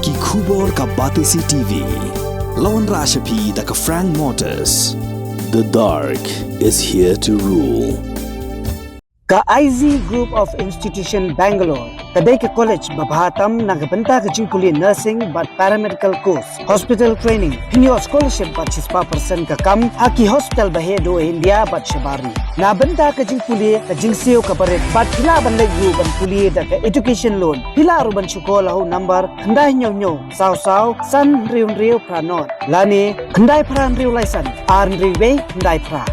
Ki Khubor ka Batisi TV. Lawan Rashapi da ka Frank Motors. The dark is here to rule. Ka IZ Group of Institution Bangalore, kadai ke college babahatam nagabenta ke jingkuli nursing but paramedical course, hospital training, pinyo scholarship but 6% ka kam, haki hospital bahedo India but shabari. Na benta ke jingkuli ke jingsio ka baret but pila ban legu ban kuli da ke education loan, pila ruban sekolah ho number kendai nyo saw san riu pranot. Lani kendai pran riu laisan, ar riu kendai pra.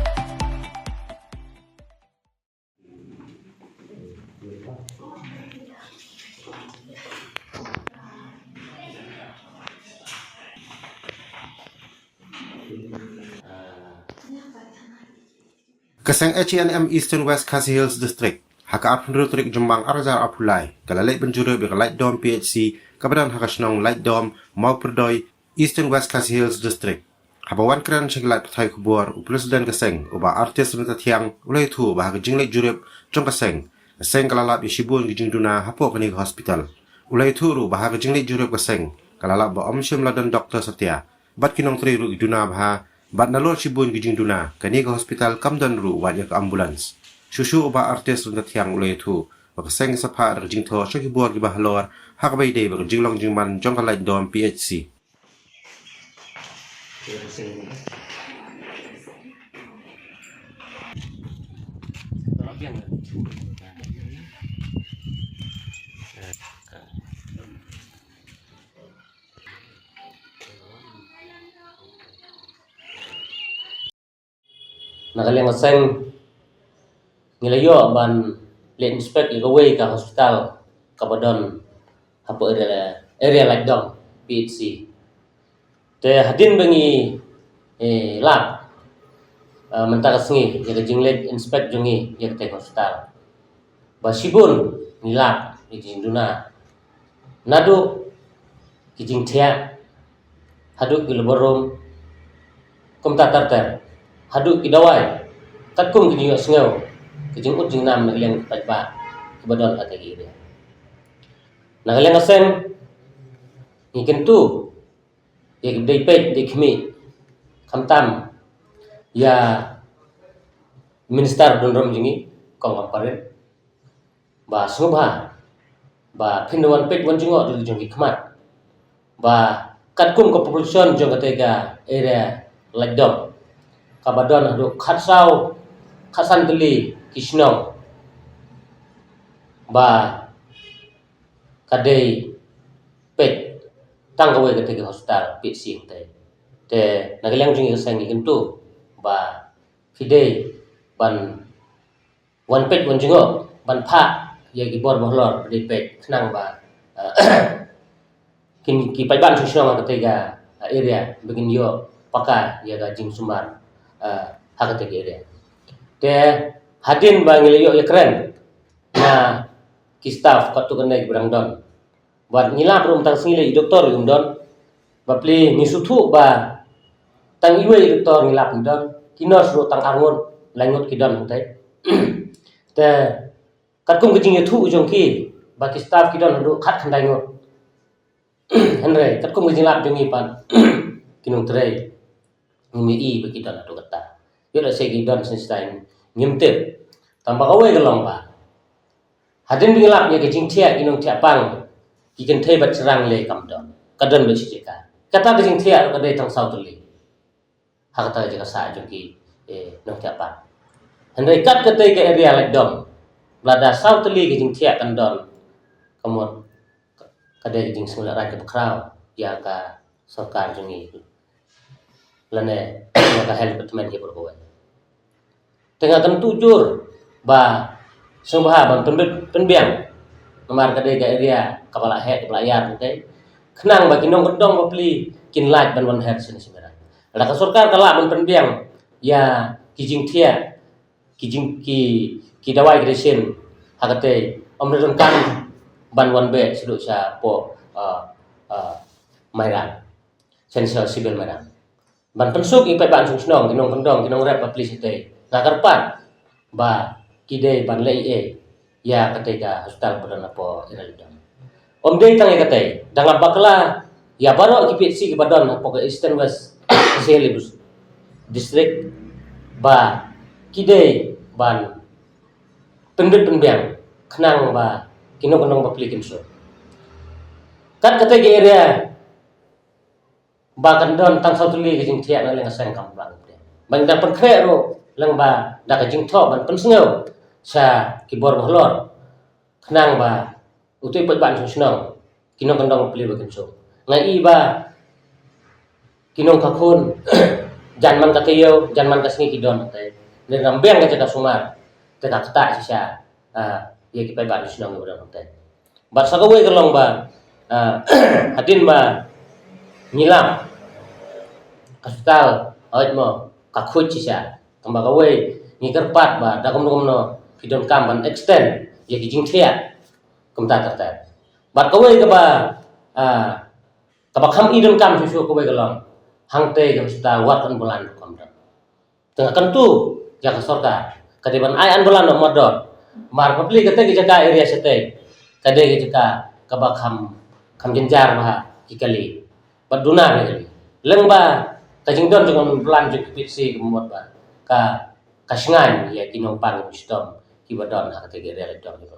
Kaseng H&M Eastern West Khasi Hills District haka apnru trik Jombang Arzar Apulai kalalai penjuru bega Light Dome PHC kabadan haka snong Light Dome mau perdoi Eastern West Khasi Hills District habawan kran shiglat thai kubur presiden kaseng uba artis nata tiang ulai thu ba haka jinglek jurep jong kaseng kalalap ishibun gijing duna hapo kani hospital ulai thu ru ba haka jinglek jurep kaseng kalalap ba omshim ladan doktor Satya bat kinong tri ru iduna ba bat nalor shibun gijing duna kani ke hospital kamdan ru wanya ke ambulans susu uba artis rundat yang ulai tu baka seng sapa rjing tho shaki buar gi bahlor hak bai dei baka jinglong jingman jong kalai dom PHC Nakaling aseng nilayo ban le inspect igaway ka hospital kabadon hapo area like dom PHC te hadin bangi lab mentaka sengi yaga jinglet inspect jungi yaga te hospital basibun ni lab kijing duna nadu kijing thia haduk giloborom komta tartar haduk idawai tatkum kijing sngau kijing ut jing nam nagleng pajba kebadon atagi dia nagleng aseng ngikentu ye dei pet dikmi kamtam ya minister donrom jingi kong ampare ba subha ba pindawan pet wan jingo du jingi khmat ba katkum ko population jong atega area ladom kabadon hadu khatsau khasan teli kisnong ba kadei pet tanggawe ke hospital PHC te nagilang jingi sangi kentu ba fidei ban wan pet wan jingo ban pha ye gi bor bohlor de pet khnang ba kin ki paiban susnong ke area begin yo paka ya ga jing sumar hakate area te hadin bangil yo ekren na ki staff katu kanai berang don buat ngilap rum tang singile doktor yum don bapli nisuthu ba tang iwe doktor ngilap don kinos ro tang angon langut kidon hantai te katkum kijing thu ujong ki ba ki staff kidon ro khat khandai ngot henre katkum kijing lap jongi pan kinung trei ngimi i ba kidon ado kata yo la se kidon senstein ngimte tambah kawe gelong ba hadin bingilap ya kijing thia kinung thia pang kiken thei bat serang le kamdon kadon be chika kata kijing thia ka dei tang sau tuli hakata jika sa joki nong thia pang hendai kat kate ke area like dom lada sau tuli kijing thia kandon kamon kadai kijing sula rai ke krau ya ka sarkar jungi lane ya ka health department ke berbawa tengah tentu jur ba sumha ban penbiang nomor kadai ke area kepala head pelayar okay kenang bagi nong gedong bapli kin light ban one head sini semera ada ka sarkar kala ban penbiang ya kijing thia kijing ki dawai gresen hakate omron kan ban one be sidu sa po mairan sensor sibil mairan ban pensuk ipai ban susnong kinong kendong kinong rap bapli site nakarpan ba kide ban lei ya ketika hospital berana po iralidam om dei tang kate dangap bakla ya baru KPHC ke Badon pokok Eastern West Kasihil District ba kidai ban pendut penbiang kenang ba kinong ba pelikin so kat kata ke area ba kan don tang sau tuli ke jing thiak na leng sang kam bang bang dan pen kre ro leng ba da ka jing tho ban pen sngeu sa ki bor bohlor kenang ba utui pat ban snong kinong kandong peli ba so ngai ba kinong kakun janman katayo janman kasni kidon tay ne rambeng ka jaka sumar te ka kata sisa ya ki pai ban snong ba tay ba sa ka we kalong ba hadin ba nyilam kastal awet mo kakut sisa kamba ka we ni kerpat ba da kom no kidon kam ban extend ya ki jing thia kumta ta ba ka we ka ba kabakam idon kam susu ko we kalong hang te jam sta wat kan bulan kom da tengah kentu ya ka sorka kadiban ai an bulan no modor mar papli kate ki jaka area sete kade ki jaka kabakam kam jenjar ba kikali paduna ne kali leng ba kajing don dengan bulan juk pitsi kemot ba ka kasingan ya kinong pang stom ki badon ha kate area don ni ba